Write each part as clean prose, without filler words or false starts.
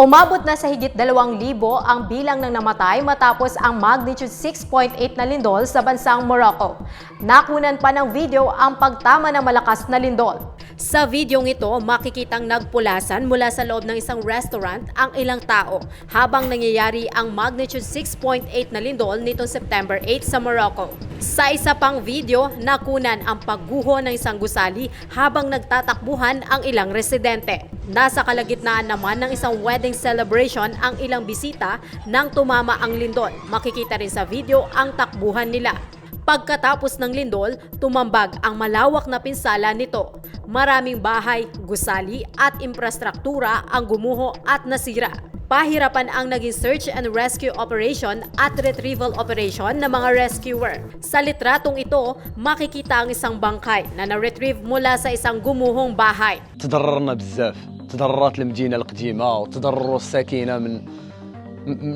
Umabot na sa higit 2,000 ang bilang ng namatay matapos ang magnitude 6.8 na lindol sa bansang Morocco. Nakunan pa ng video ang pagtama ng malakas na lindol. Sa videong ito, makikitang nagpulasan mula sa loob ng isang restaurant ang ilang tao habang nangyayari ang magnitude 6.8 na lindol nitong September 8 sa Morocco. Sa isa pang video, nakunan ang pagguho ng isang gusali habang nagtatakbuhan ang ilang residente. Nasa kalagitnaan naman ng isang wedding celebration ang ilang bisita nang tumama ang lindol. Makikita rin sa video ang takbuhan nila. Pagkatapos ng lindol, tumambag ang malawak na pinsala nito. Maraming bahay, gusali at infrastruktura ang gumuho at nasira. Pahirapan ang naging search and rescue operation at retrieval operation ng mga rescuer. Sa litratong ito, makikita ang isang bangkay na na-retrieve mula sa isang gumuhong bahay. تضررنا بزاف، تضررت المدينة القديمة وتضرروا الساكنة من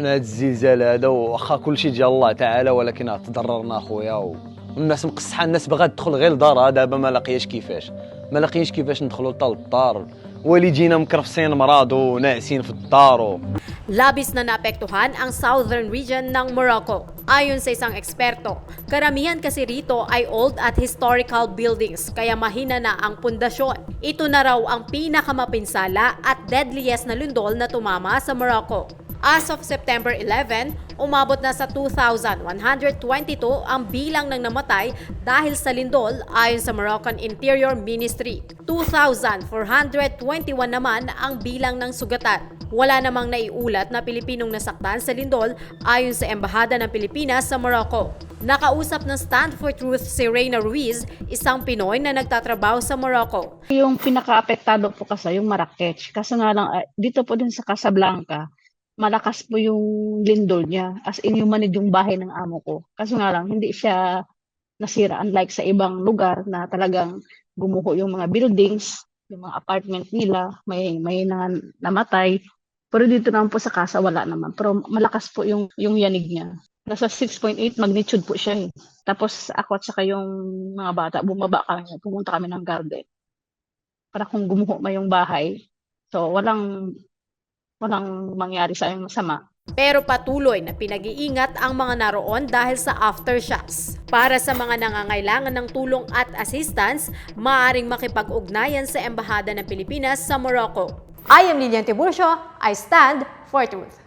هذا الزلزال هذا، واخا كلشي ديال الله تعالى ولكن تضررنا اخويا والناس مقصحه. الناس باغا تدخل غير لدارها دابا ما لاقياش كيفاش ندخلوا حتى للدار. والدينا مكرفسين مرض وناعسين في الدار. Labis na naapektuhan ang southern region ng Morocco. Ayon sa isang eksperto, karamihan kasi rito ay old at historical buildings kaya mahina na ang pundasyon. Ito na raw ang pinakamapinsala at deadliest na lindol na tumama sa Morocco. As of September 11, umabot na sa 2,122 ang bilang ng namatay dahil sa lindol ayon sa Moroccan Interior Ministry. 2,421 naman ang bilang ng sugatan. Wala namang naiulat na Pilipinong nasaktan sa lindol ayon sa Embahada ng Pilipinas sa Morocco. Nakausap ng Stand for Truth si Reyna Ruiz, isang Pinoy na nagtatrabaho sa Morocco. Yung pinaka-apektado po kasi yung Marrakech. Kasi nga lang, dito po din sa Casablanca, malakas po yung lindol niya. As in, yung manid yung bahay ng amo ko. Kasi nga lang, hindi siya nasira. Unlike sa ibang lugar na talagang gumuho yung mga buildings, yung mga apartment nila, may namatay. Pero dito naman po sa casa, wala naman. Pero malakas po yung yanig niya. Nasa 6.8 magnitude po siya eh. Tapos ako at saka yung mga bata, bumaba kami, pumunta kami ng garden. Para kung gumuho may yung bahay. So walang mangyari sa yung masama. Pero patuloy na pinag-iingat ang mga naroon dahil sa aftershocks. Para sa mga nangangailangan ng tulong at assistance, maaaring makipag-ugnayan sa Embahada ng Pilipinas sa Morocco. I am Lilian Tiburcio. I stand for truth.